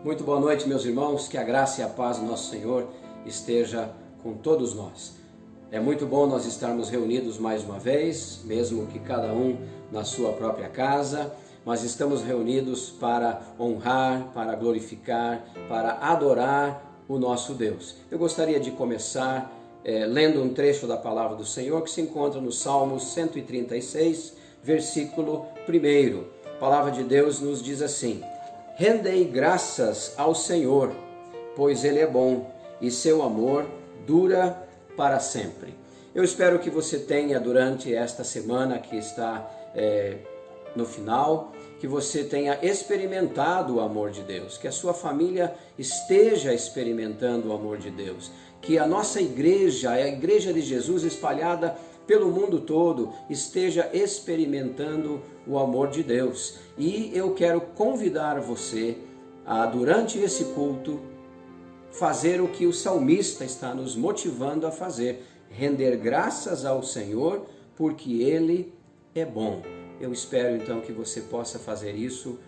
Muito boa noite, meus irmãos, que a graça e a paz do nosso Senhor esteja com todos nós. É muito bom nós estarmos reunidos mais uma vez, mesmo que cada um na sua própria casa, mas estamos reunidos para honrar, para glorificar, para adorar o nosso Deus. Eu gostaria de começar lendo um trecho da palavra do Senhor que se encontra no Salmo 136, versículo 1. A palavra de Deus nos diz assim: rendei graças ao Senhor, pois Ele é bom e seu amor dura para sempre. Eu espero que você tenha, durante esta semana que está no final, que você tenha experimentado o amor de Deus, que a sua família esteja experimentando o amor de Deus, que a nossa igreja, a igreja de Jesus espalhada pelo mundo todo, esteja experimentando o amor de Deus. E eu quero convidar você a, durante esse culto, fazer o que o salmista está nos motivando a fazer: render graças ao Senhor, porque Ele é bom. Eu espero então que você possa fazer isso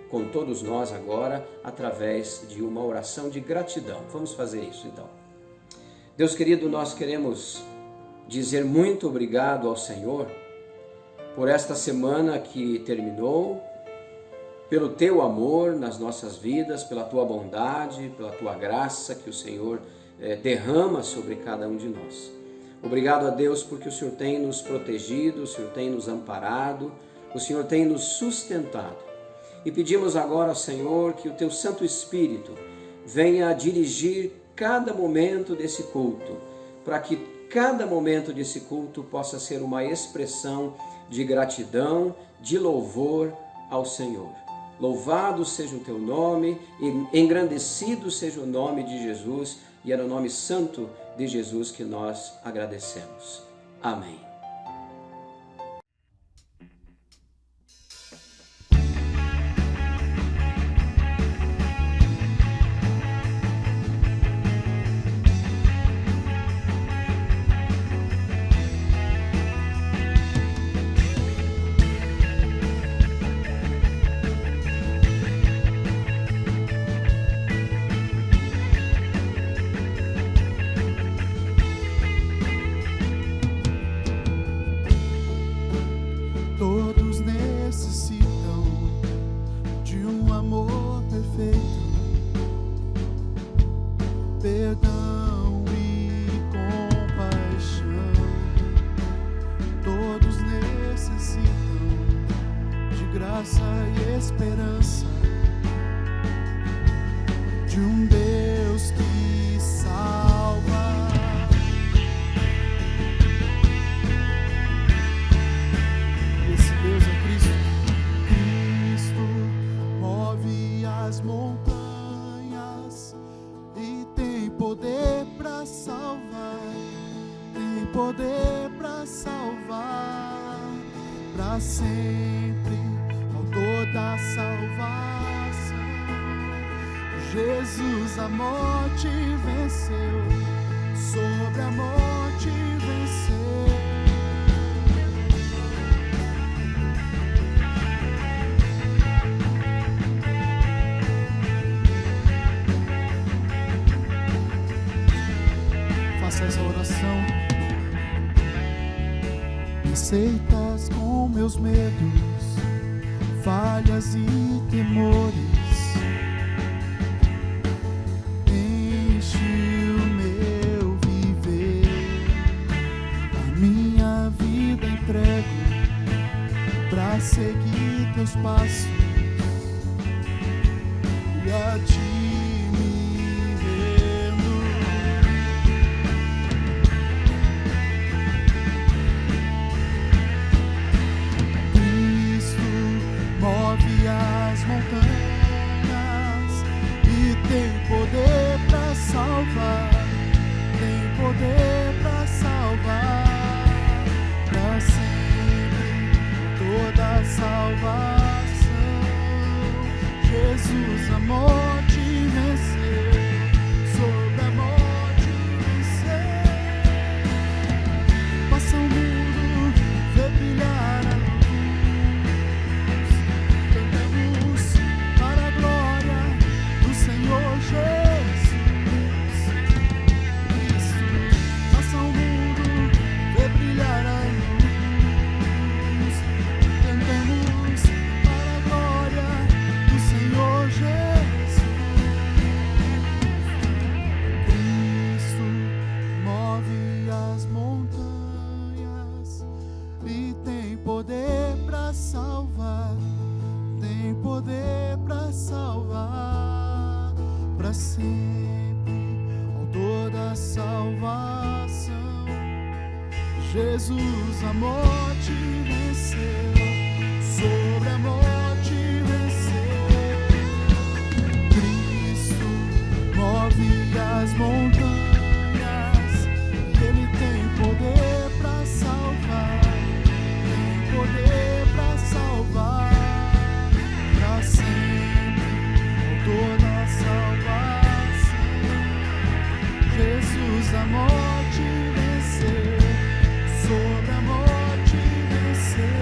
com todos nós agora, através de uma oração de gratidão. Vamos fazer isso então. Deus querido, nós queremos dizer muito obrigado ao Senhor por esta semana que terminou, pelo Teu amor nas nossas vidas, pela Tua bondade, pela Tua graça que o Senhor derrama sobre cada um de nós. Obrigado a Deus porque o Senhor tem nos protegido, o Senhor tem nos amparado, o Senhor tem nos sustentado. E pedimos agora ao Senhor que o Teu Santo Espírito venha dirigir cada momento desse culto, para que cada momento desse culto possa ser uma expressão de gratidão, de louvor ao Senhor. Louvado seja o Teu nome, e engrandecido seja o nome de Jesus, e é no nome santo de Jesus que nós agradecemos. Amém. Perdão e compaixão, todos necessitam de graça e esperança, de um Deus que salva. Esse Deus é Cristo. Cristo move as montanhas e tem poder para salvar, tem poder para salvar, para sempre, autor da salvação. Jesus a morte venceu, sobre a morte venceu. Faça essa oração. Me aceitas com meus medos, falhas e temores. Enche o meu viver, a minha vida entrego pra seguir teus passos e a ti. Poder para salvar, tem poder para salvar, para sempre, toda salvação. Jesus a morte sempre tem poder para salvar, tem poder para salvar, para sempre, autor da salvação. Jesus a morte venceu, sobre a morte venceu. Cristo move as montanhas, Ele tem poder para salvar, tem poder para salvar, para sempre, autor da salvação. Jesus a morte venceu, sobre a morte venceu.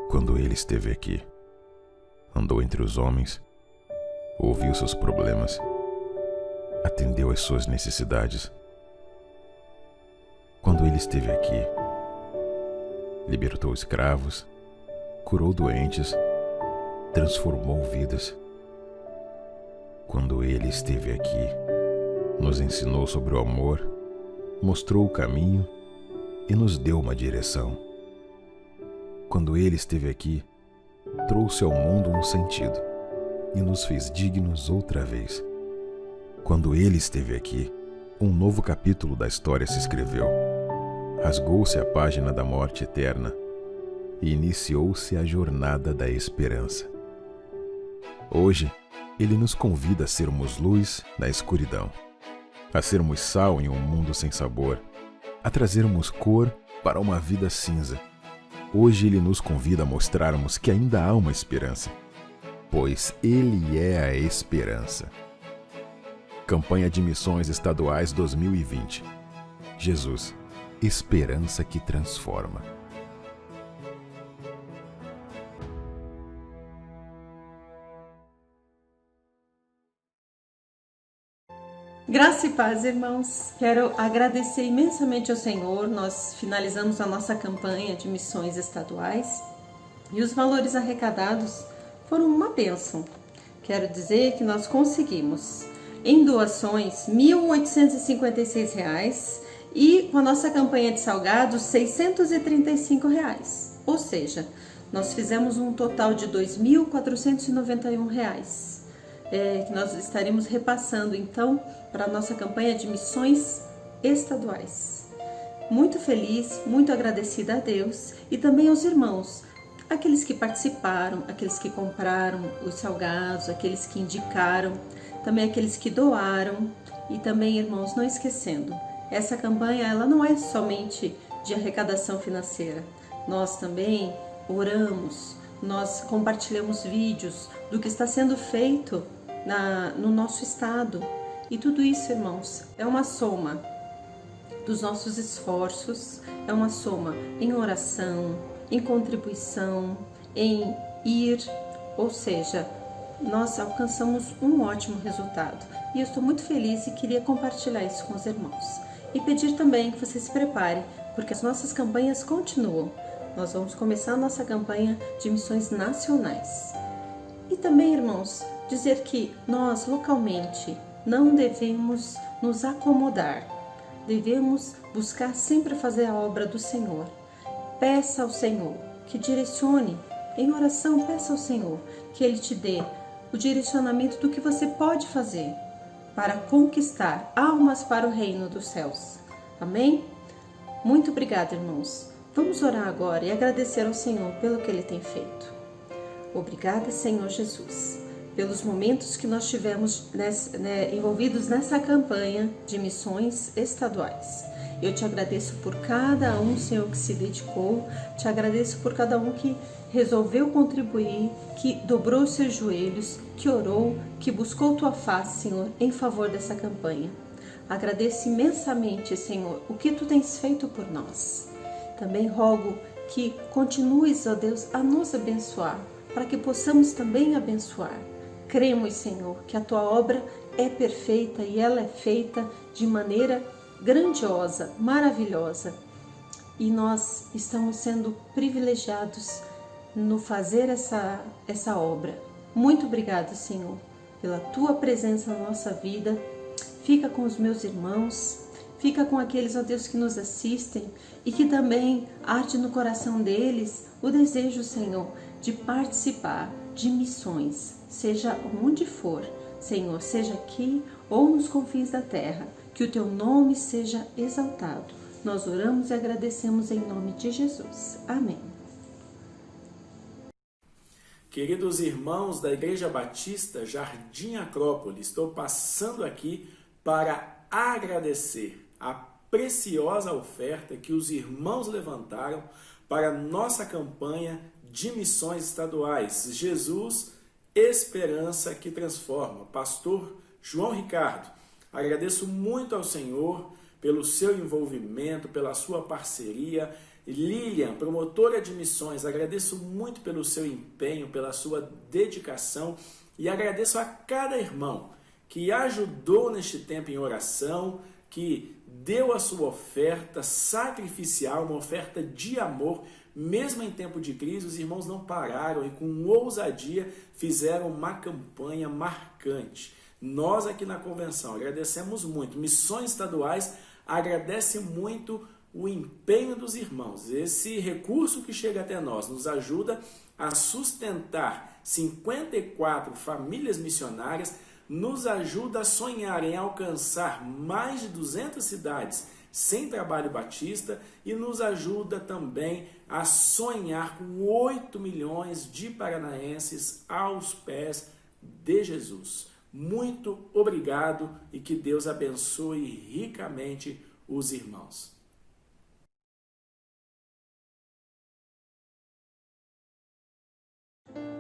Quando ele esteve aqui, andou entre os homens, ouviu seus problemas, atendeu às suas necessidades. Quando ele esteve aqui, libertou escravos, curou doentes, transformou vidas. Quando ele esteve aqui, nos ensinou sobre o amor, mostrou o caminho e nos deu uma direção. Quando ele esteve aqui, trouxe ao mundo um sentido e nos fez dignos outra vez. Quando ele esteve aqui, um novo capítulo da história se escreveu. Rasgou-se a página da morte eterna e iniciou-se a jornada da esperança. Hoje, ele nos convida a sermos luz na escuridão, a sermos sal em um mundo sem sabor, a trazermos cor para uma vida cinza. Hoje ele nos convida a mostrarmos que ainda há uma esperança, pois ele é a esperança. Campanha de Missões Estaduais 2020. Jesus, esperança que transforma. Graça e paz, irmãos. Quero agradecer imensamente ao Senhor. Nós finalizamos a nossa campanha de missões estaduais e os valores arrecadados foram uma bênção. Quero dizer que nós conseguimos, em doações, R$ 1.856 e com a nossa campanha de salgados, R$ 635. Ou seja, nós fizemos um total de R$ 2.491. Que nós estaremos repassando então para a nossa campanha de missões estaduais. Muito feliz, muito agradecida a Deus e também aos irmãos, aqueles que participaram, aqueles que compraram os salgados, aqueles que indicaram, também aqueles que doaram e também, irmãos, não esquecendo, essa campanha ela não é somente de arrecadação financeira, nós também oramos, nós compartilhamos vídeos do que está sendo feito no nosso estado. E tudo isso, irmãos, é uma soma dos nossos esforços, é uma soma em oração, em contribuição, em ir, ou seja, nós alcançamos um ótimo resultado. E eu estou muito feliz e queria compartilhar isso com os irmãos. E pedir também que você se prepare, porque as nossas campanhas continuam. Nós vamos começar a nossa campanha de missões nacionais. E também, irmãos, dizer que nós, localmente, não devemos nos acomodar. Devemos buscar sempre fazer a obra do Senhor. Peça ao Senhor que direcione, em oração, peça ao Senhor que Ele te dê o direcionamento do que você pode fazer para conquistar almas para o reino dos céus. Amém? Muito obrigada, irmãos. Vamos orar agora e agradecer ao Senhor pelo que Ele tem feito. Obrigada, Senhor Jesus, pelos momentos que nós tivemos envolvidos nessa campanha de missões estaduais. Eu te agradeço por cada um, Senhor, que se dedicou, te agradeço por cada um que resolveu contribuir, que dobrou os seus joelhos, que orou, que buscou tua face, Senhor, em favor dessa campanha. Agradeço imensamente, Senhor, o que tu tens feito por nós. Também rogo que continues, ó Deus, a nos abençoar, para que possamos também abençoar. Cremos, Senhor, que a tua obra é perfeita e ela é feita de maneira grandiosa, maravilhosa. E nós estamos sendo privilegiados no fazer essa obra. Muito obrigado, Senhor, pela Tua presença na nossa vida. Fica com os meus irmãos, fica com aqueles, ó Deus, que nos assistem e que também arde no coração deles o desejo, Senhor, de participar de missões, seja onde for, Senhor, seja aqui ou nos confins da terra, que o Teu nome seja exaltado. Nós oramos e agradecemos em nome de Jesus. Amém. Queridos irmãos da Igreja Batista Jardim Acrópole, estou passando aqui para agradecer a preciosa oferta que os irmãos levantaram para a nossa campanha de missões estaduais. Jesus, Esperança que Transforma. Pastor João Ricardo, agradeço muito ao Senhor pelo seu envolvimento, pela sua parceria. Lilian, promotora de missões, agradeço muito pelo seu empenho, pela sua dedicação e agradeço a cada irmão que ajudou neste tempo em oração, que deu a sua oferta sacrificial, uma oferta de amor. Mesmo em tempo de crise, os irmãos não pararam e com ousadia fizeram uma campanha marcante. Nós aqui na convenção agradecemos muito. Missões estaduais agradece muito o empenho dos irmãos. Esse recurso que chega até nós nos ajuda a sustentar 54 famílias missionárias, nos ajuda a sonhar em alcançar mais de 200 cidades sem trabalho batista e nos ajuda também a sonhar com 8 milhões de paranaenses aos pés de Jesus. Muito obrigado e que Deus abençoe ricamente os irmãos.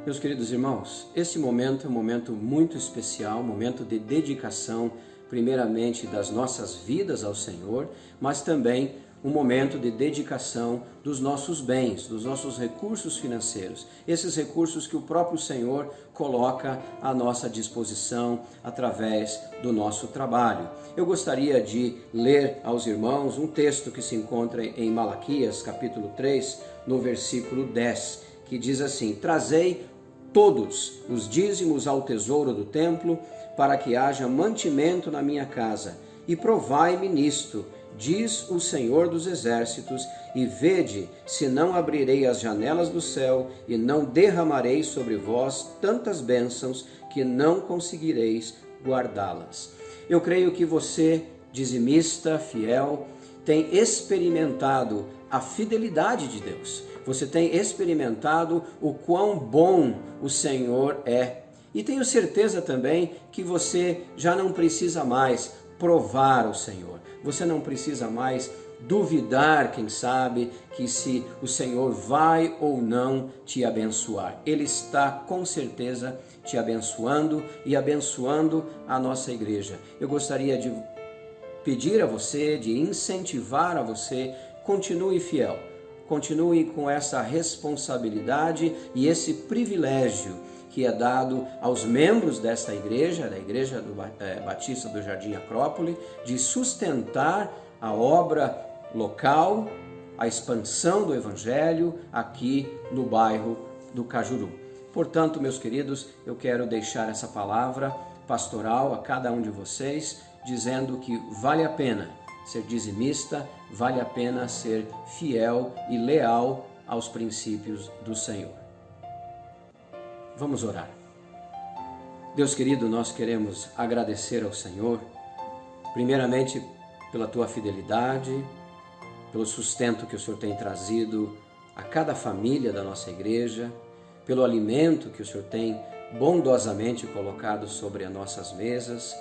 Meus queridos irmãos, esse momento é um momento muito especial, momento de dedicação, primeiramente das nossas vidas ao Senhor, mas também um momento de dedicação dos nossos bens, dos nossos recursos financeiros, esses recursos que o próprio Senhor coloca à nossa disposição através do nosso trabalho. Eu gostaria de ler aos irmãos um texto que se encontra em Malaquias, capítulo 3, no versículo 10, que diz assim: trazei todos os dízimos ao tesouro do templo, para que haja mantimento na minha casa, e provai-me nisto, diz o Senhor dos Exércitos, e vede se não abrirei as janelas do céu, e não derramarei sobre vós tantas bênçãos, que não conseguireis guardá-las. Eu creio que você, dizimista, fiel, tem experimentado a fidelidade de Deus. Você tem experimentado o quão bom o Senhor é. E tenho certeza também que você já não precisa mais provar o Senhor. Você não precisa mais duvidar, quem sabe, que se o Senhor vai ou não te abençoar. Ele está com certeza te abençoando e abençoando a nossa igreja. Eu gostaria de pedir a você, de incentivar a você, continue fiel. Continue com essa responsabilidade e esse privilégio que é dado aos membros desta igreja, da Igreja Batista do Jardim Acrópole, de sustentar a obra local, a expansão do Evangelho aqui no bairro do Cajuru. Portanto, meus queridos, eu quero deixar essa palavra pastoral a cada um de vocês, dizendo que vale a pena ser dizimista, vale a pena ser fiel e leal aos princípios do Senhor. Vamos orar. Deus querido, nós queremos agradecer ao Senhor, primeiramente pela Tua fidelidade, pelo sustento que o Senhor tem trazido a cada família da nossa igreja, pelo alimento que o Senhor tem bondosamente colocado sobre as nossas mesas.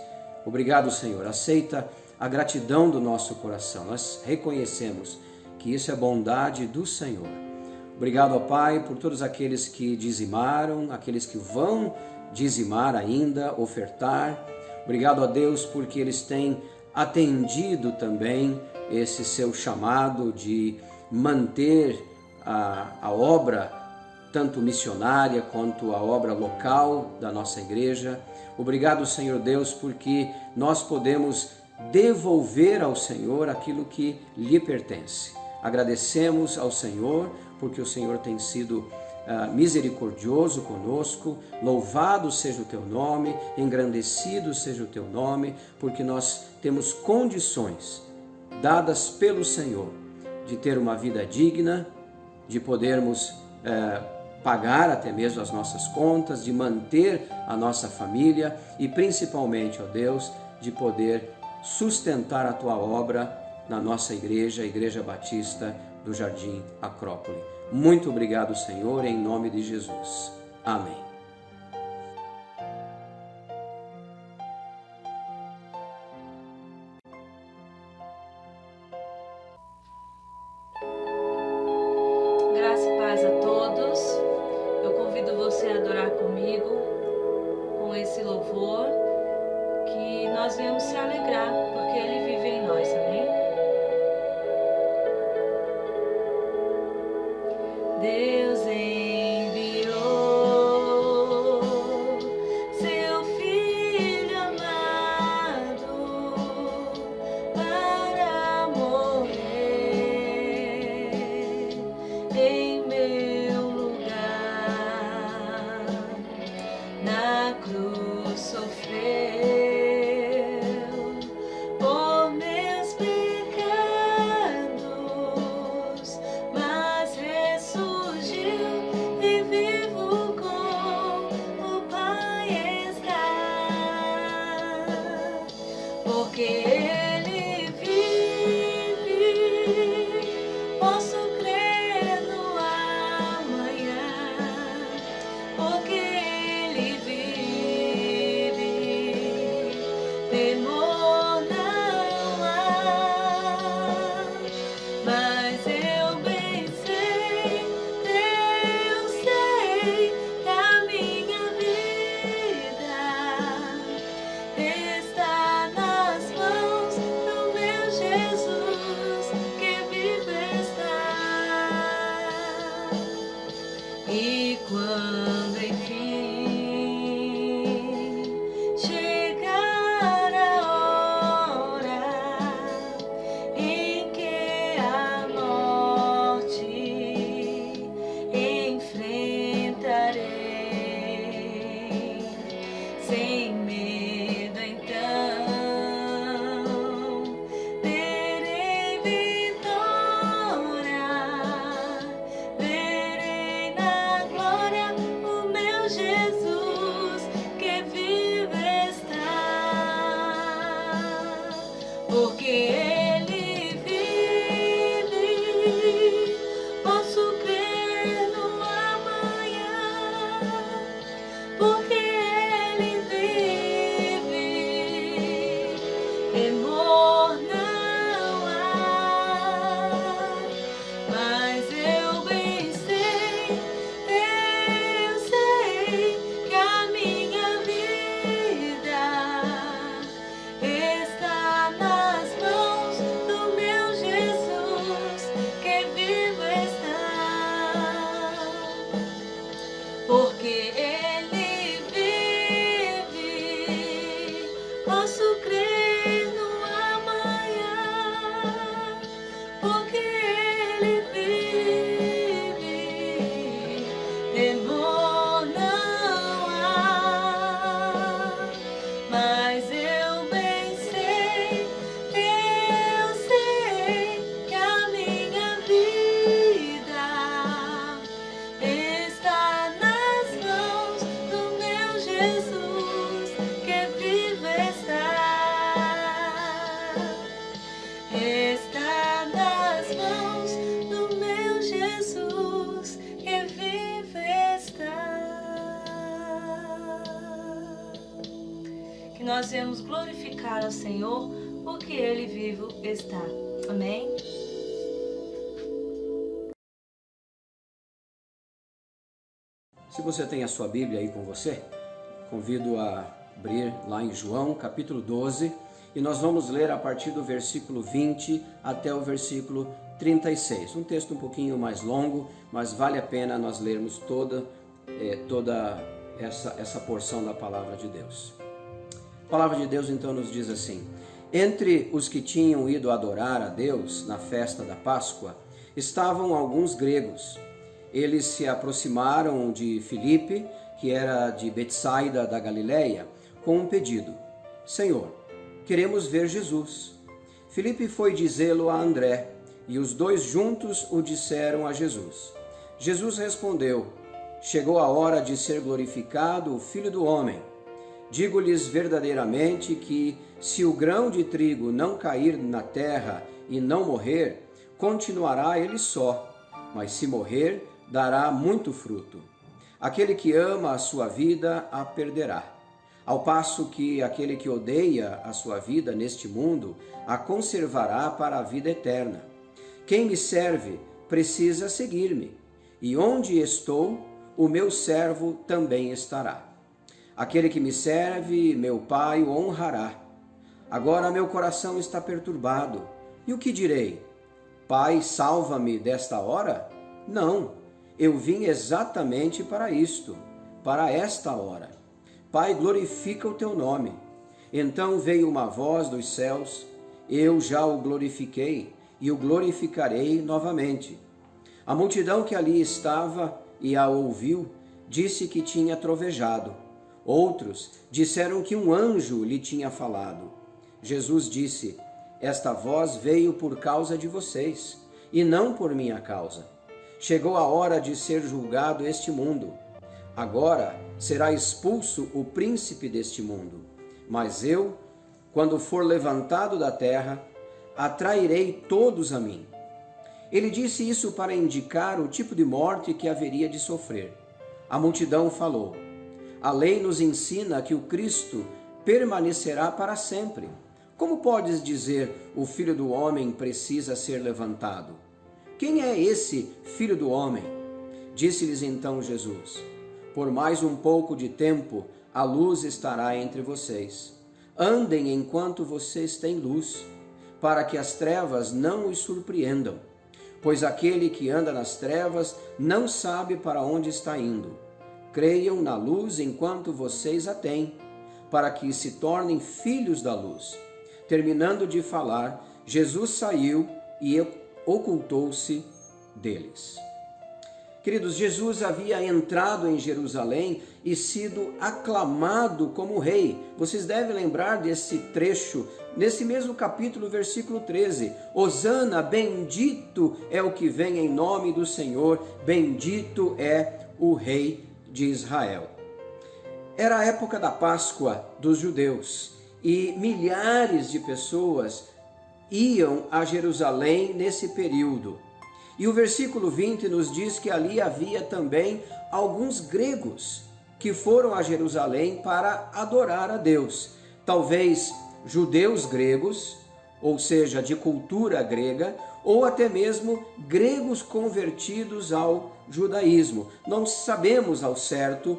Obrigado, Senhor. Aceita a gratidão do nosso coração. Nós reconhecemos que isso é bondade do Senhor. Obrigado, ó Pai, por todos aqueles que dizimaram, aqueles que vão dizimar ainda, ofertar. Obrigado a Deus porque eles têm atendido também esse seu chamado de manter a obra tanto missionária quanto a obra local da nossa igreja. Obrigado, Senhor Deus, porque nós podemos devolver ao Senhor aquilo que lhe pertence. Agradecemos ao Senhor porque o Senhor tem sido misericordioso conosco. Louvado seja o teu nome, engrandecido seja o teu nome, porque nós temos condições dadas pelo Senhor de ter uma vida digna, de podermos pagar até mesmo as nossas contas, de manter a nossa família e principalmente, ó Deus, de poder sustentar a tua obra na nossa igreja, a Igreja Batista do Jardim Acrópole. Muito obrigado, Senhor, em nome de Jesus. Amém. Graça e paz a todos. Eu convido você a adorar comigo com esse louvor, que nós viemos se alegrar, porque Ele vive em nós, amém? Deus enviou seu Filho amado para morrer em meu lugar. Na cruz sofreu por meus pecados, mas ressurgiu e vivo com o Pai está. Porque Ele vive, posso crer no amanhã. Porque Ele vive, temor não há. Mas eu bem sei, eu sei que a minha vida está nas mãos do meu Jesus, que vive está. E quando enfim chegar a hora em que a morte enfrentarei, sem medo então terei vitória, verei na glória o meu Jesus, que vive está. Porque Ele vive, posso crer no amanhã. Porque Ele vive, temor não há. Mas eu bem sei, eu sei que a minha vida está nas mãos do meu Jesus, que vivo está. Porque Ele vive, posso crer no amanhã. Porque Ele vive, temor não há. Mas eu bem sei, eu sei que a minha vida está nas mãos do meu Jesus, que vive está. Está nas mãos do meu Jesus, que vive está. Que nós viemos glorificar ao Senhor, porque Ele vivo está. Amém? Se você tem a sua Bíblia aí com você, convido a abrir lá em João, capítulo 12, e nós vamos ler a partir do versículo 20 até o versículo 36. Um texto um pouquinho mais longo, mas vale a pena nós lermos toda essa porção da palavra de Deus. A palavra de Deus então nos diz assim: entre os que tinham ido adorar a Deus na festa da Páscoa, estavam alguns gregos. Eles se aproximaram de Filipe, que era de Betsaida da Galileia, com um pedido: Senhor, queremos ver Jesus. Filipe foi dizê-lo a André, e os dois juntos o disseram a Jesus. Jesus respondeu: chegou a hora de ser glorificado o Filho do Homem. Digo-lhes verdadeiramente que, se o grão de trigo não cair na terra e não morrer, continuará ele só, mas se morrer, dará muito fruto. Aquele que ama a sua vida a perderá, ao passo que aquele que odeia a sua vida neste mundo a conservará para a vida eterna. Quem me serve precisa seguir-me, e onde estou, o meu servo também estará. Aquele que me serve, meu Pai o honrará. Agora meu coração está perturbado. E o que direi? Pai, salva-me desta hora? Não, eu vim exatamente para isto, para esta hora. Pai, glorifica o teu nome. Então veio uma voz dos céus: eu já o glorifiquei e o glorificarei novamente. A multidão que ali estava e a ouviu, disse que tinha trovejado. Outros disseram que um anjo lhe tinha falado. Jesus disse: esta voz veio por causa de vocês, e não por minha causa. Chegou a hora de ser julgado este mundo. Agora será expulso o príncipe deste mundo. Mas eu, quando for levantado da terra, atrairei todos a mim. Ele disse isso para indicar o tipo de morte que haveria de sofrer. A multidão falou: a lei nos ensina que o Cristo permanecerá para sempre. Como podes dizer, o Filho do Homem precisa ser levantado? Quem é esse Filho do Homem? Disse-lhes então Jesus: por mais um pouco de tempo, a luz estará entre vocês. Andem enquanto vocês têm luz, para que as trevas não os surpreendam. Pois aquele que anda nas trevas não sabe para onde está indo. Creiam na luz enquanto vocês a têm, para que se tornem filhos da luz. Terminando de falar, Jesus saiu e ocultou-se deles. Queridos, Jesus havia entrado em Jerusalém e sido aclamado como rei. Vocês devem lembrar desse trecho, nesse mesmo capítulo, versículo 13. Hosana, bendito é o que vem em nome do Senhor, bendito é o rei de Israel. Era a época da Páscoa dos judeus e milhares de pessoas iam a Jerusalém nesse período. E o versículo 20 nos diz que ali havia também alguns gregos que foram a Jerusalém para adorar a Deus. Talvez judeus gregos, ou seja, de cultura grega, ou até mesmo gregos convertidos ao judaísmo. Não sabemos ao certo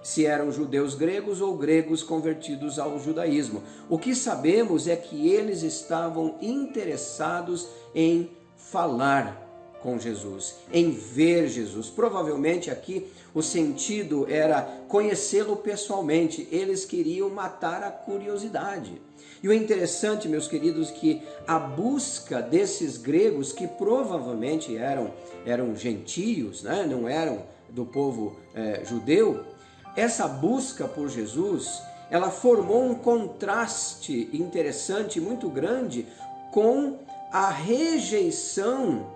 se eram judeus gregos ou gregos convertidos ao judaísmo. O que sabemos é que eles estavam interessados em falar com Jesus, em ver Jesus. Provavelmente aqui o sentido era conhecê-lo pessoalmente. Eles queriam matar a curiosidade. E o interessante, meus queridos, que a busca desses gregos, que provavelmente eram gentios, né? Não eram do povo judeu, essa busca por Jesus, ela formou um contraste interessante, muito grande, com a rejeição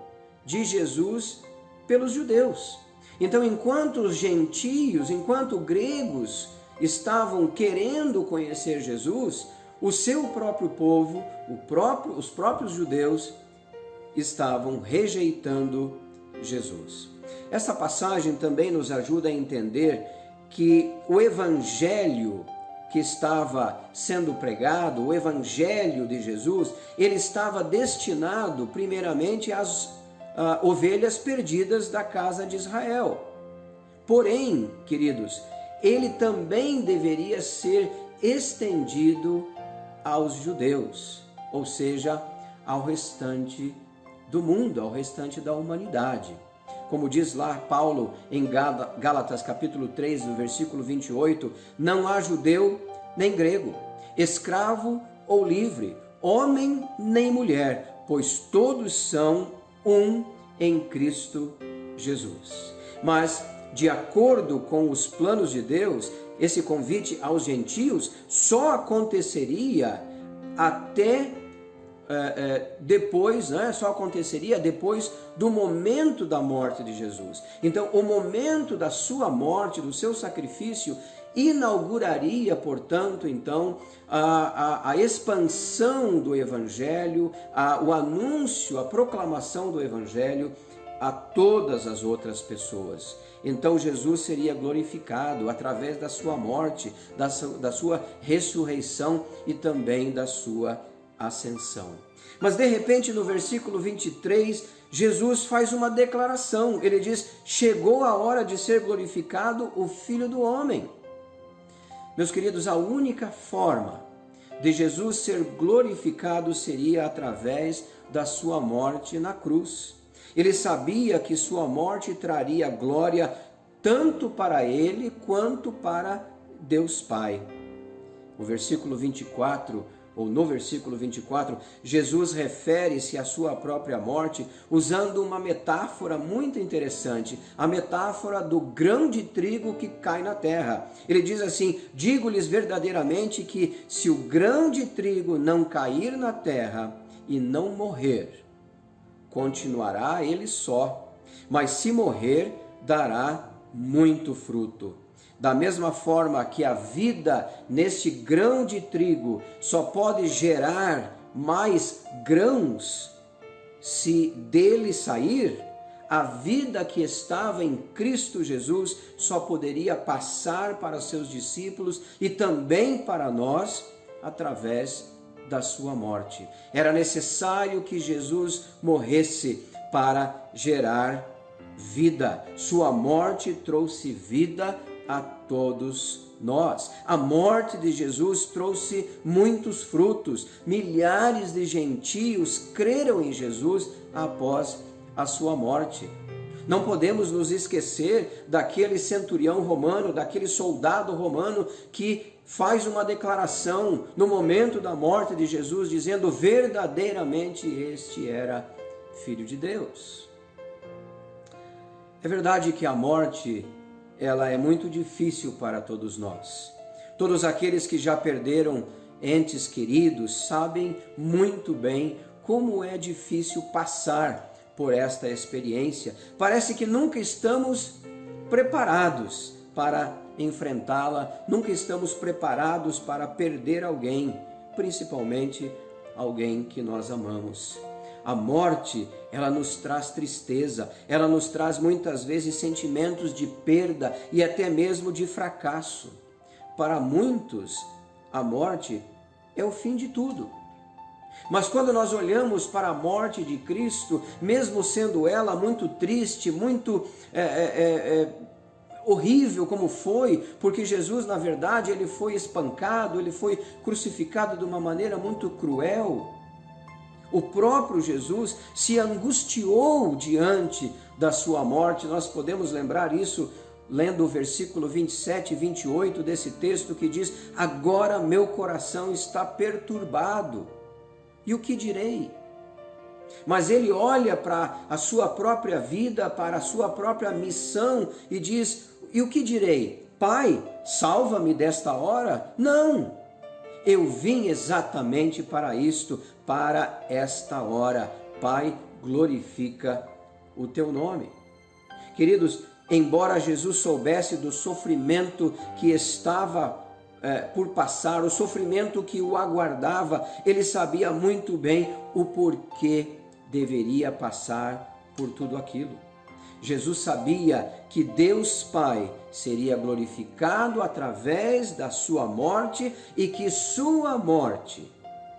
de Jesus pelos judeus. Então, enquanto os gentios, enquanto gregos estavam querendo conhecer Jesus, o seu próprio povo, os próprios judeus estavam rejeitando Jesus. Essa passagem também nos ajuda a entender que o evangelho que estava sendo pregado, o evangelho de Jesus, ele estava destinado primeiramente às ovelhas perdidas da casa de Israel. Porém, queridos, ele também deveria ser estendido aos judeus, ou seja, ao restante do mundo, ao restante da humanidade. Como diz lá Paulo em Gálatas capítulo 3, no versículo 28, não há judeu nem grego, escravo ou livre, homem nem mulher, pois todos são um em Cristo Jesus. Mas, de acordo com os planos de Deus, esse convite aos gentios só aconteceria depois do momento da morte de Jesus. Então, o momento da sua morte, do seu sacrifício, inauguraria, portanto, então, a expansão do Evangelho, o anúncio, a proclamação do Evangelho a todas as outras pessoas. Então Jesus seria glorificado através da sua morte, da sua ressurreição e também da sua ascensão. Mas de repente no versículo 23, Jesus faz uma declaração. Ele diz: chegou a hora de ser glorificado o Filho do Homem. Meus queridos, a única forma de Jesus ser glorificado seria através da sua morte na cruz. Ele sabia que sua morte traria glória tanto para ele quanto para Deus Pai. No versículo 24, Jesus refere-se à sua própria morte usando uma metáfora muito interessante, a metáfora do grão de trigo que cai na terra. Ele diz assim: digo-lhes verdadeiramente que se o grão de trigo não cair na terra e não morrer, continuará ele só, mas se morrer, dará muito fruto. Da mesma forma que a vida neste grão de trigo só pode gerar mais grãos se dele sair, a vida que estava em Cristo Jesus só poderia passar para seus discípulos e também para nós através da sua morte. Era necessário que Jesus morresse para gerar vida. Sua morte trouxe vida a todos nós. A morte de Jesus trouxe muitos frutos. Milhares de gentios creram em Jesus após a sua morte. Não podemos nos esquecer daquele centurião romano, daquele soldado romano que faz uma declaração no momento da morte de Jesus, dizendo: verdadeiramente este era Filho de Deus. É verdade que a morte, ela é muito difícil para todos nós. Todos aqueles que já perderam entes queridos sabem muito bem como é difícil passar por esta experiência. Parece que nunca estamos preparados para enfrentá-la, nunca estamos preparados para perder alguém, principalmente alguém que nós amamos. A morte, ela nos traz tristeza, ela nos traz muitas vezes sentimentos de perda e até mesmo de fracasso. Para muitos, a morte é o fim de tudo. Mas quando nós olhamos para a morte de Cristo, mesmo sendo ela muito triste, muito horrível como foi, porque Jesus, na verdade, ele foi espancado, ele foi crucificado de uma maneira muito cruel. O próprio Jesus se angustiou diante da sua morte. Nós podemos lembrar isso lendo o versículo 27 e 28 desse texto que diz: agora meu coração está perturbado, e o que direi? Mas ele olha para a sua própria vida, para a sua própria missão e diz: e o que direi? Pai, salva-me desta hora? Não! Eu vim exatamente para isto, para esta hora. Pai, glorifica o teu nome. Queridos, embora Jesus soubesse do sofrimento que estava por passar, o sofrimento que o aguardava, ele sabia muito bem o porquê deveria passar por tudo aquilo. Jesus sabia que Deus Pai seria glorificado através da sua morte e que sua morte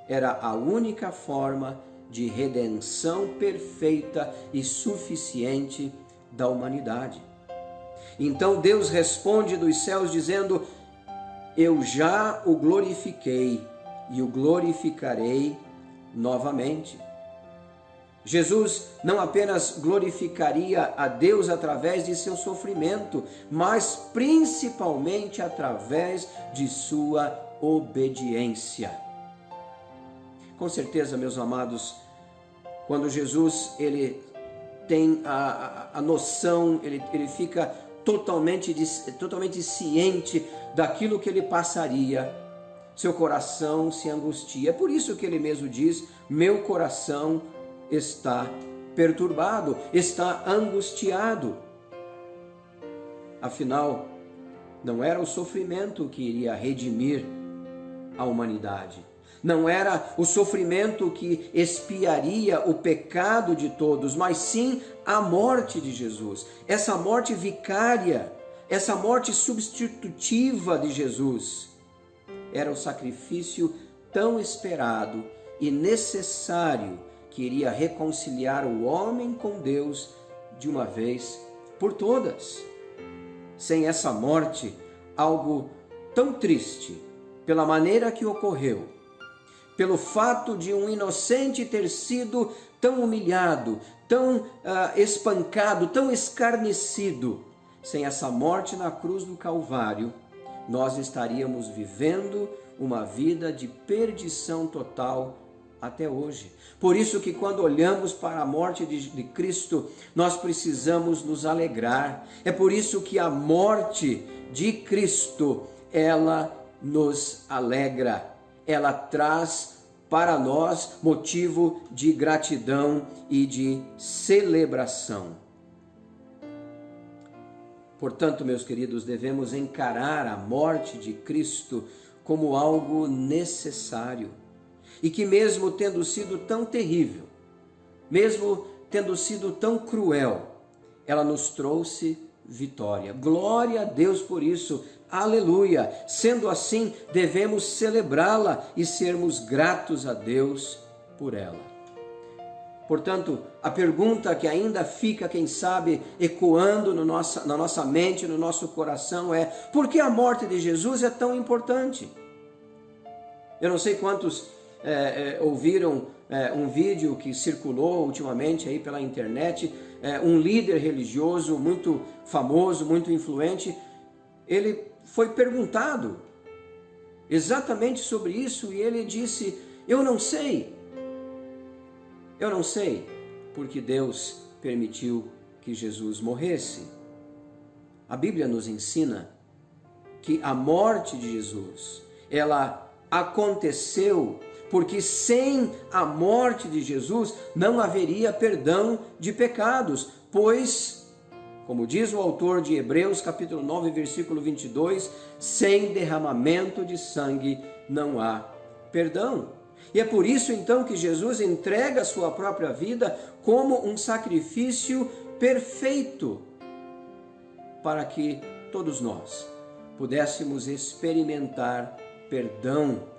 era a única forma de redenção perfeita e suficiente da humanidade. Então Deus responde dos céus dizendo: eu já o glorifiquei e o glorificarei novamente. Jesus não apenas glorificaria a Deus através de seu sofrimento, mas principalmente através de sua obediência. Com certeza, meus amados, quando Jesus ele tem a noção, ele fica totalmente ciente daquilo que ele passaria, seu coração se angustia. É por isso que ele mesmo diz: meu coração está perturbado, está angustiado. Afinal, não era o sofrimento que iria redimir a humanidade. Não era o sofrimento que expiaria o pecado de todos, mas sim a morte de Jesus. Essa morte vicária, essa morte substitutiva de Jesus, era o sacrifício tão esperado e necessário que iria reconciliar o homem com Deus de uma vez por todas. Sem essa morte, algo tão triste, pela maneira que ocorreu, pelo fato de um inocente ter sido tão humilhado, tão espancado, tão escarnecido, sem essa morte na cruz do Calvário, nós estaríamos vivendo uma vida de perdição total até hoje. Por isso que quando olhamos para a morte de Cristo, nós precisamos nos alegrar. É por isso que a morte de Cristo, ela nos alegra. Ela traz para nós motivo de gratidão e de celebração. Portanto, meus queridos, devemos encarar a morte de Cristo como algo necessário. E que mesmo tendo sido tão terrível, mesmo tendo sido tão cruel, ela nos trouxe vitória. Glória a Deus por isso. Aleluia! Sendo assim, devemos celebrá-la e sermos gratos a Deus por ela. Portanto, a pergunta que ainda fica, quem sabe, ecoando na nossa mente, no nosso coração é: por que a morte de Jesus é tão importante? Eu não sei quantos ouviram um vídeo que circulou ultimamente aí pela internet, um líder religioso muito famoso, muito influente. Ele foi perguntado exatamente sobre isso e ele disse: eu não sei, porque Deus permitiu que Jesus morresse. A Bíblia nos ensina que a morte de Jesus, ela aconteceu porque sem a morte de Jesus não haveria perdão de pecados, pois, como diz o autor de Hebreus, capítulo 9, versículo 22, sem derramamento de sangue não há perdão. E é por isso então que Jesus entrega a sua própria vida como um sacrifício perfeito, para que todos nós pudéssemos experimentar perdão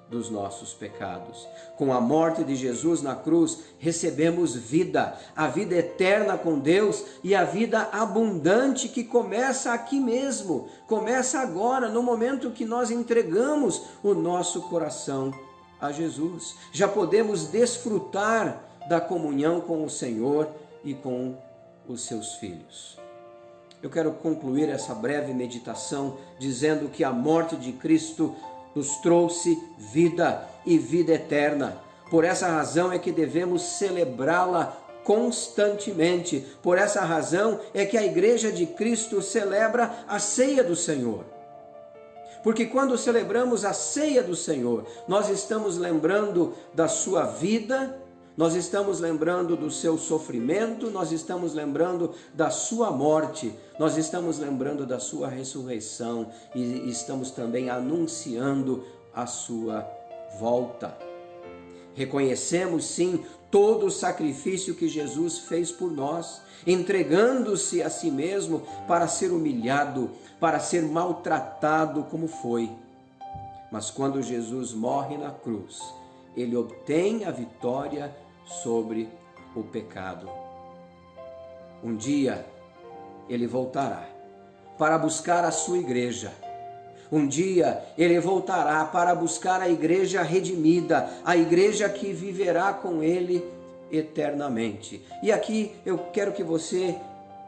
dos nossos pecados. Com a morte de Jesus na cruz, recebemos vida, a vida eterna com Deus e a vida abundante que começa aqui mesmo, começa agora, no momento que nós entregamos o nosso coração a Jesus. Já podemos desfrutar da comunhão com o Senhor e com os seus filhos. Eu quero concluir essa breve meditação dizendo que a morte de Cristo nos trouxe vida e vida eterna. Por essa razão é que devemos celebrá-la constantemente. Por essa razão é que a Igreja de Cristo celebra a ceia do Senhor. Porque quando celebramos a ceia do Senhor, nós estamos lembrando da sua vida, nós estamos lembrando do seu sofrimento, nós estamos lembrando da sua morte, nós estamos lembrando da sua ressurreição e estamos também anunciando a sua volta. Reconhecemos sim todo o sacrifício que Jesus fez por nós, entregando-se a si mesmo para ser humilhado, para ser maltratado como foi. Mas quando Jesus morre na cruz, ele obtém a vitória sobre o pecado. Um dia ele voltará para buscar a sua igreja, Um dia ele voltará para buscar a igreja redimida, a igreja que viverá com ele eternamente. E aqui eu quero que você,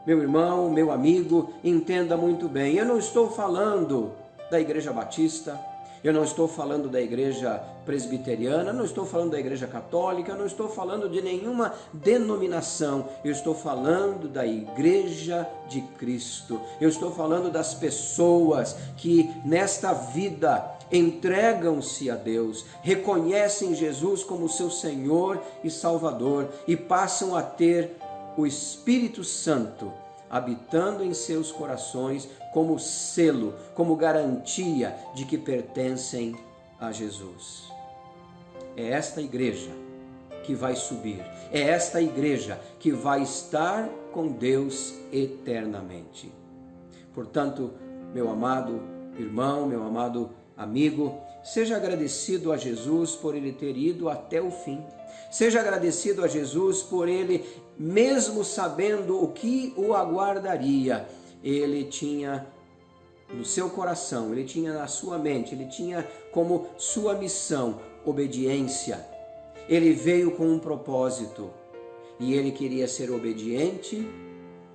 meu irmão, meu amigo, entenda muito bem. Eu não estou falando da Igreja Batista, eu não estou falando da Igreja Presbiteriana, não estou falando da Igreja Católica, não estou falando de nenhuma denominação. Eu estou falando da Igreja de Cristo. Eu estou falando das pessoas que nesta vida entregam-se a Deus, reconhecem Jesus como seu Senhor e Salvador e passam a ter o Espírito Santo habitando em seus corações como selo, como garantia de que pertencem a Jesus. É esta igreja que vai subir, é esta igreja que vai estar com Deus eternamente. Portanto, meu amado irmão, meu amado amigo, seja agradecido a Jesus por ele ter ido até o fim. Seja agradecido a Jesus por ele, mesmo sabendo o que o aguardaria, ele tinha no seu coração, ele tinha na sua mente, ele tinha como sua missão obediência. Ele veio com um propósito e ele queria ser obediente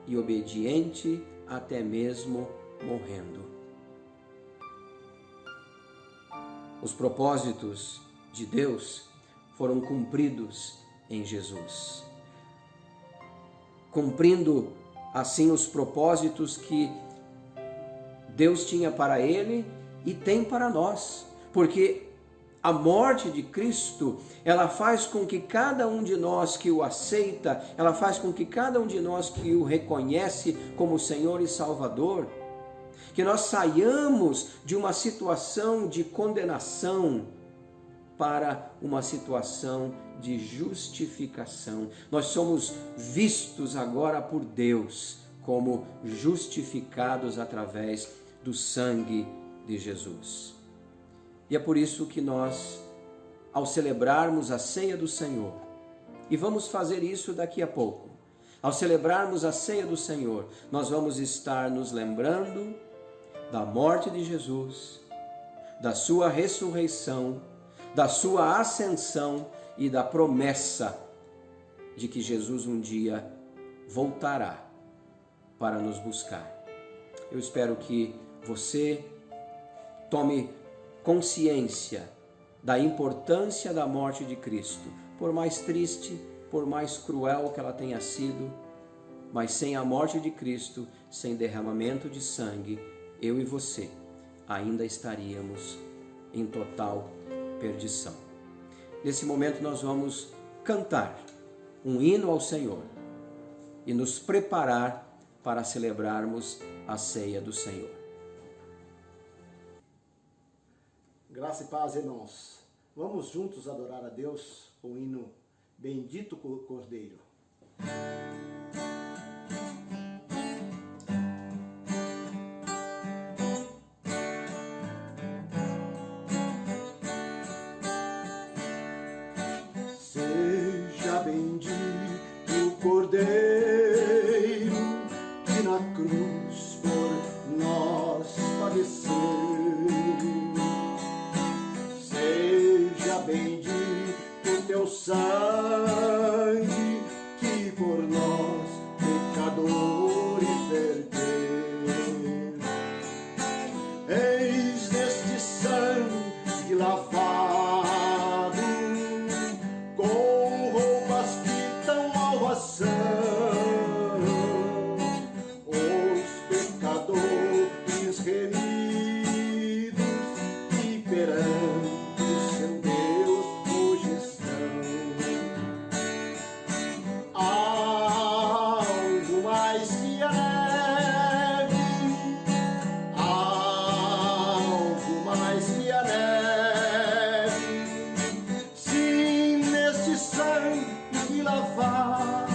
e obediente até mesmo morrendo. Os propósitos de Deus foram cumpridos em Jesus. Cumprindo assim os propósitos que Deus tinha para ele e tem para nós. Porque a morte de Cristo, ela faz com que cada um de nós que o aceita, ela faz com que cada um de nós que o reconhece como Senhor e Salvador, que nós saiamos de uma situação de condenação para uma situação de justificação. Nós somos vistos agora por Deus como justificados através do sangue de Jesus. E é por isso que nós, ao celebrarmos a ceia do Senhor, e vamos fazer isso daqui a pouco, ao celebrarmos a ceia do Senhor, nós vamos estar nos lembrando da morte de Jesus, da sua ressurreição, da sua ascensão e da promessa de que Jesus um dia voltará para nos buscar. Eu espero que você tome consciência da importância da morte de Cristo, por mais triste, por mais cruel que ela tenha sido, mas sem a morte de Cristo, sem derramamento de sangue, eu e você ainda estaríamos em total perdição. Nesse momento nós vamos cantar um hino ao Senhor e nos preparar para celebrarmos a ceia do Senhor. Graça e paz, irmãos. Vamos juntos adorar a Deus com o hino Bendito Cordeiro. Seja bendito o Cordeiro que na cruz por nós padeceu. Seja bendito o teu sangue que por nós pecadores verteu. Eis neste sangue lavado, com roupas que tão alvas são, os pecadores remidos e perante o seu Deus hoje estão. Algo mais que a neve, algo mais que a neve, sim, neste sangue lavado,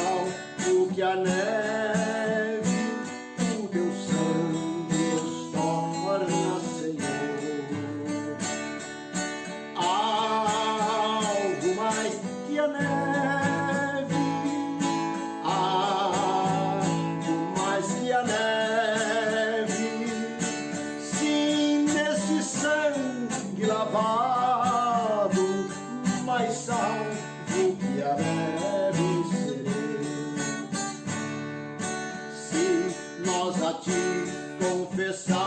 alto que a neve, o teu sangue nos torna, Senhor. Algo mais que a neve, algo mais que a neve. Sim, nesse sangue lavado, mais salvo que a neve serei. Se nós a ti confessarmos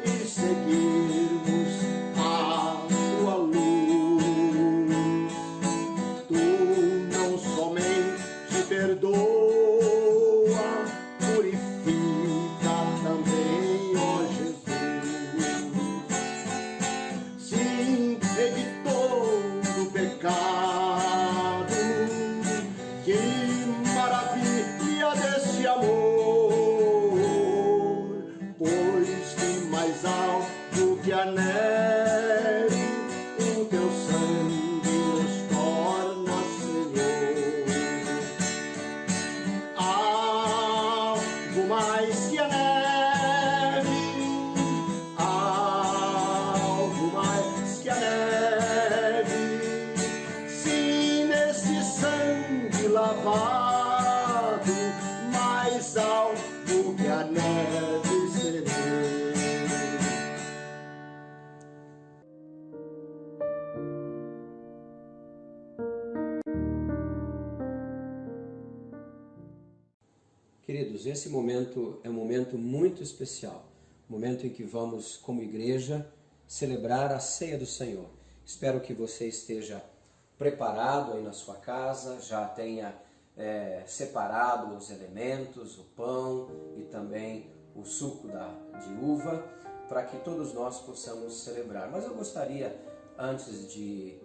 e seguirmos a tua luz, tu não somente perdoa, purifica também, ó Jesus. Sim, editor do pecado, que maravilha desse amor, pois que mais alto que a neve, o teu sangue nos torna, Senhor. Algo mais que a neve, algo mais que a neve. Sim, nesse sangue lavado, mais alto que a neve serei. Queridos, esse momento é um momento muito especial, momento em que vamos, como igreja, celebrar a ceia do Senhor. Espero que você esteja preparado aí na sua casa, já tenha separado os elementos, o pão e também o suco de uva, para que todos nós possamos celebrar. Mas eu gostaria, antes de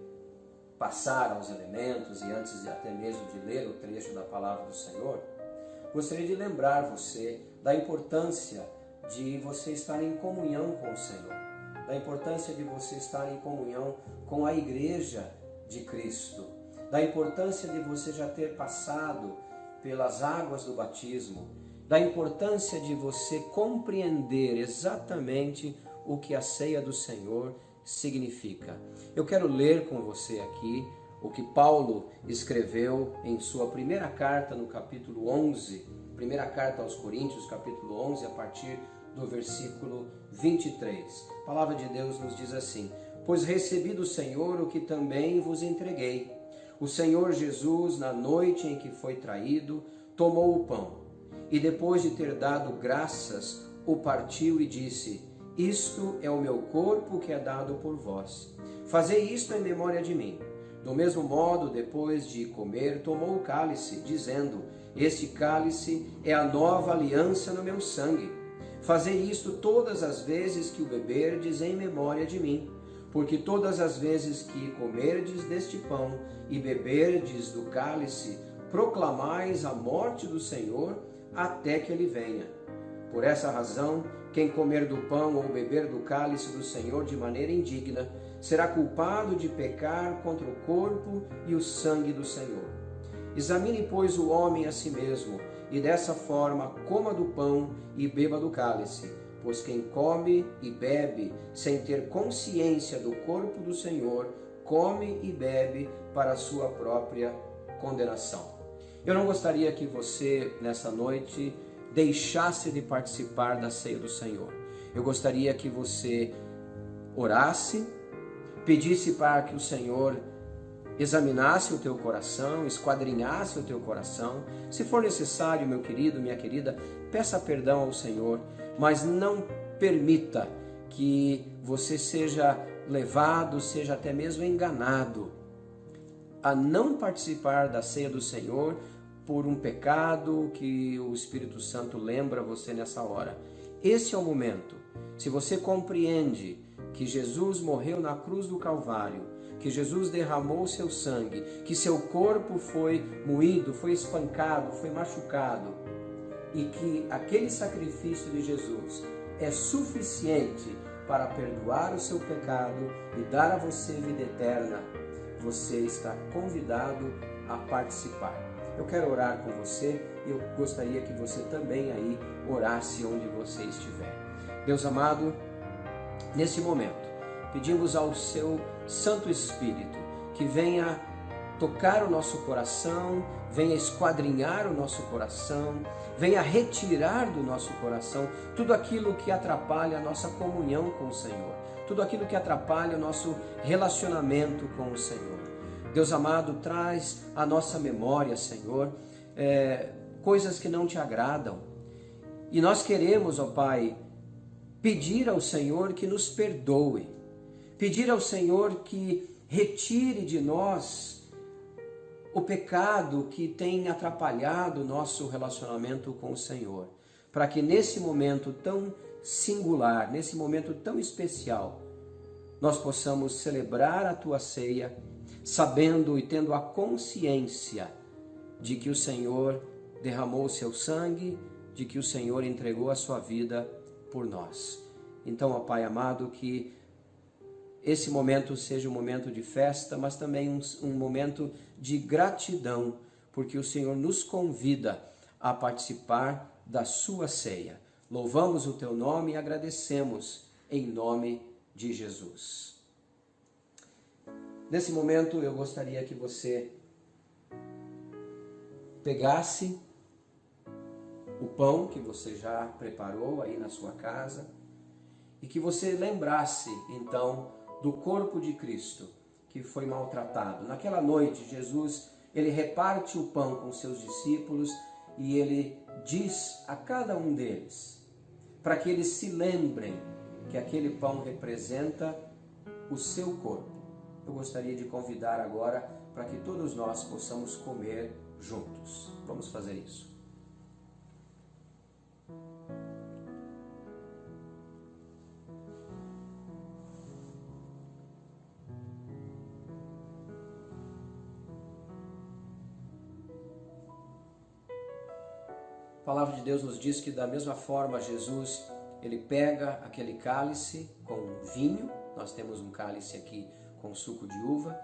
passar aos elementos e antes até mesmo de ler o trecho da palavra do Senhor, gostaria de lembrar você da importância de você estar em comunhão com o Senhor, da importância de você estar em comunhão com a igreja de Cristo, da importância de você já ter passado pelas águas do batismo, da importância de você compreender exatamente o que a ceia do Senhor significa. Eu quero ler com você aqui o que Paulo escreveu em sua primeira carta, no capítulo 11, primeira carta aos Coríntios, capítulo 11, a partir do versículo 23. A palavra de Deus nos diz assim: pois recebi do Senhor o que também vos entreguei. O Senhor Jesus, na noite em que foi traído, tomou o pão e, depois de ter dado graças, o partiu e disse: isto é o meu corpo que é dado por vós. Fazei isto em memória de mim. Do mesmo modo, depois de comer, tomou o cálice, dizendo: este cálice é a nova aliança no meu sangue. Fazei isto todas as vezes que o beberdes em memória de mim. Porque todas as vezes que comerdes deste pão e beberdes do cálice, proclamais a morte do Senhor até que ele venha. Por essa razão, quem comer do pão ou beber do cálice do Senhor de maneira indigna, será culpado de pecar contra o corpo e o sangue do Senhor. Examine, pois, o homem a si mesmo, e dessa forma coma do pão e beba do cálice. Pois quem come e bebe sem ter consciência do corpo do Senhor, come e bebe para a sua própria condenação. Eu não gostaria que você, nessa noite, deixasse de participar da ceia do Senhor. Eu gostaria que você orasse, pedisse para que o Senhor examinasse o teu coração, esquadrinhasse o teu coração. Se for necessário, meu querido, minha querida, peça perdão ao Senhor, mas não permita que você seja levado, seja até mesmo enganado a não participar da ceia do Senhor por um pecado que o Espírito Santo lembra você nessa hora. Esse é o momento. Se você compreende que Jesus morreu na cruz do Calvário, que Jesus derramou seu sangue, que seu corpo foi moído, foi espancado, foi machucado, e que aquele sacrifício de Jesus é suficiente para perdoar o seu pecado e dar a você vida eterna, você está convidado a participar. Eu quero orar com você e eu gostaria que você também aí orasse onde você estiver. Deus amado, nesse momento, pedimos ao seu Santo Espírito que venha tocar o nosso coração, venha esquadrinhar o nosso coração, venha retirar do nosso coração tudo aquilo que atrapalha a nossa comunhão com o Senhor, tudo aquilo que atrapalha o nosso relacionamento com o Senhor. Deus amado, traz à nossa memória, Senhor, coisas que não te agradam. E nós queremos, ó Pai, pedir ao Senhor que nos perdoe, pedir ao Senhor que retire de nós o pecado que tem atrapalhado o nosso relacionamento com o Senhor, para que nesse momento tão singular, nesse momento tão especial, nós possamos celebrar a Tua ceia, sabendo e tendo a consciência de que o Senhor derramou o seu sangue, de que o Senhor entregou a sua vida por nós. Então, ó Pai amado, que esse momento seja um momento de festa, mas também um momento de gratidão, porque o Senhor nos convida a participar da sua ceia. Louvamos o Teu nome e agradecemos em nome de Jesus. Nesse momento eu gostaria que você pegasse o pão que você já preparou aí na sua casa e que você lembrasse então do corpo de Cristo que foi maltratado. Naquela noite, Jesus, ele reparte o pão com seus discípulos e ele diz a cada um deles, para que eles se lembrem que aquele pão representa o seu corpo. Eu gostaria de convidar agora para que todos nós possamos comer juntos. Vamos fazer isso. A palavra de Deus nos diz que da mesma forma Jesus, ele pega aquele cálice com vinho, nós temos um cálice aqui com suco de uva,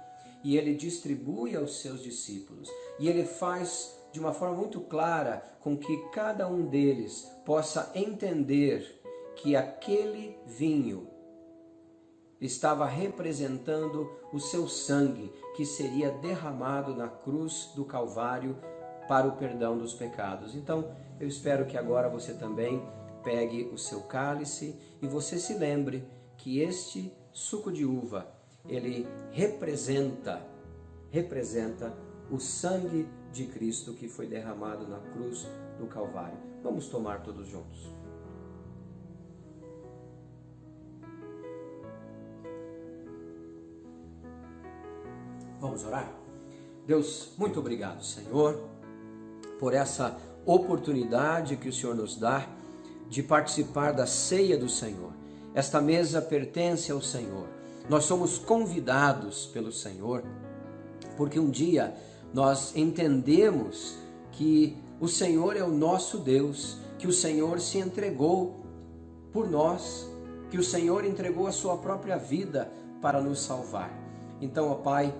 e ele distribui aos seus discípulos. E ele faz de uma forma muito clara com que cada um deles possa entender que aquele vinho estava representando o seu sangue que seria derramado na cruz do Calvário para o perdão dos pecados. Então, eu espero que agora você também pegue o seu cálice e você se lembre que este suco de uva, ele representa o sangue de Cristo que foi derramado na cruz do Calvário. Vamos tomar todos juntos. Vamos orar? Deus, muito obrigado, Senhor, por essa oportunidade que o Senhor nos dá de participar da ceia do Senhor. Esta mesa pertence ao Senhor. Nós somos convidados pelo Senhor, porque um dia nós entendemos que o Senhor é o nosso Deus, que o Senhor se entregou por nós, que o Senhor entregou a sua própria vida para nos salvar. Então, ó Pai,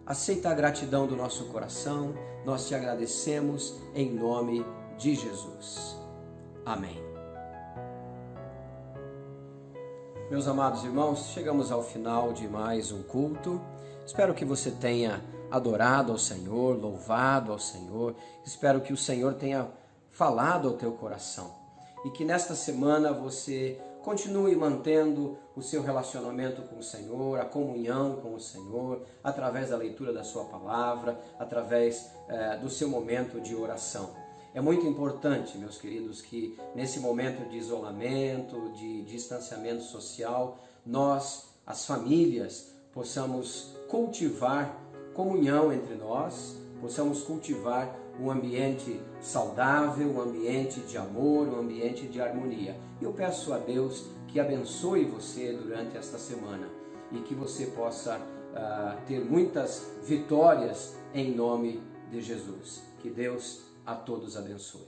aceita a gratidão do nosso coração, nós te agradecemos em nome de Jesus. Amém. Meus amados irmãos, chegamos ao final de mais um culto. Espero que você tenha adorado ao Senhor, louvado ao Senhor. Espero que o Senhor tenha falado ao teu coração e que nesta semana você continue mantendo o seu relacionamento com o Senhor, a comunhão com o Senhor, através da leitura da sua palavra, através do seu momento de oração. É muito importante, meus queridos, que nesse momento de isolamento, de distanciamento social, nós, as famílias, possamos cultivar comunhão entre nós, possamos cultivar um ambiente saudável, um ambiente de amor, um ambiente de harmonia. Eu peço a Deus que abençoe você durante esta semana e que você possa ter muitas vitórias em nome de Jesus. Que Deus a todos abençoe.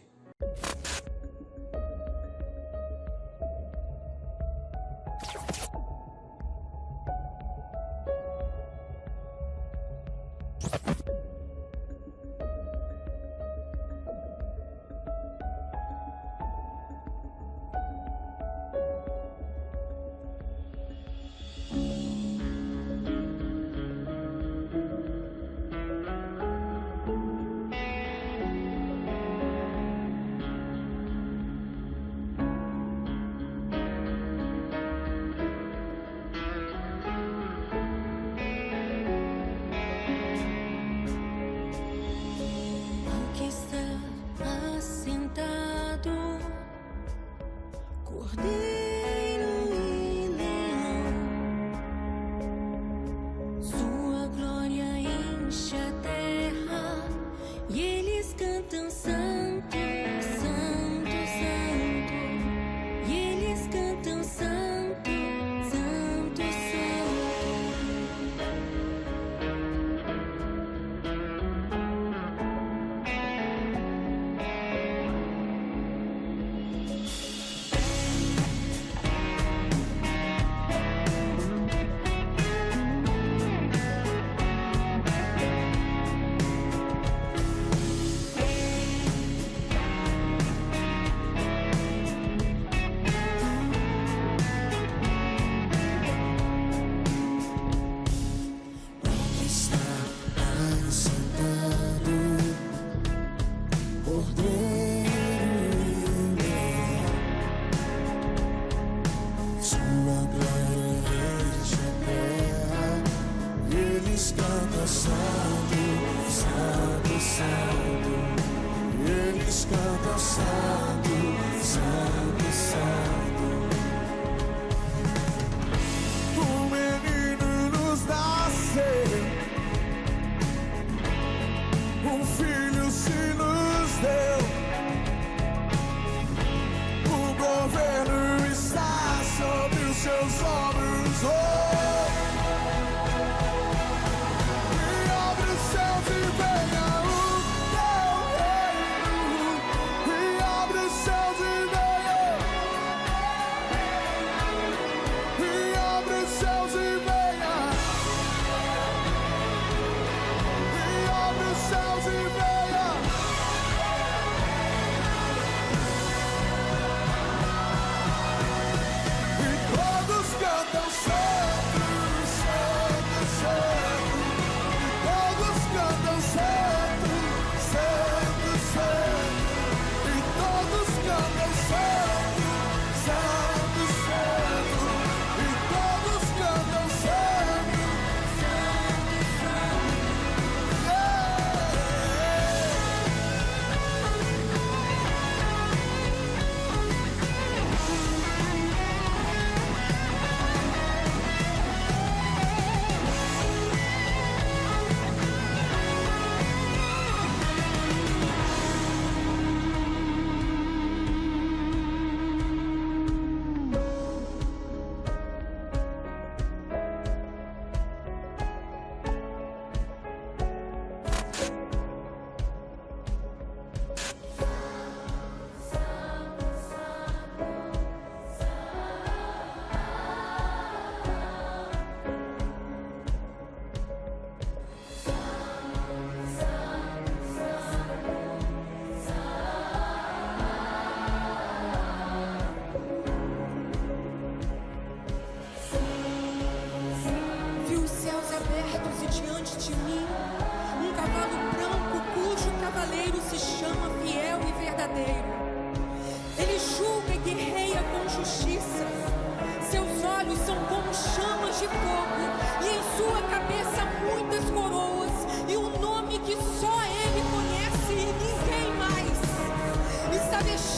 Cordeiro e leão, sua glória enche a terra e eles cantam santo, santo, santo. E eles cantam santo, santo, santo.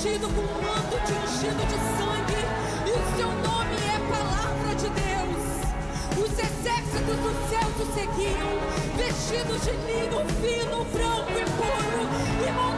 vestido com um manto tingido de sangue, e o seu nome é Palavra de Deus. Os exércitos do céu o seguiam, vestidos de linho fino, branco e puro, e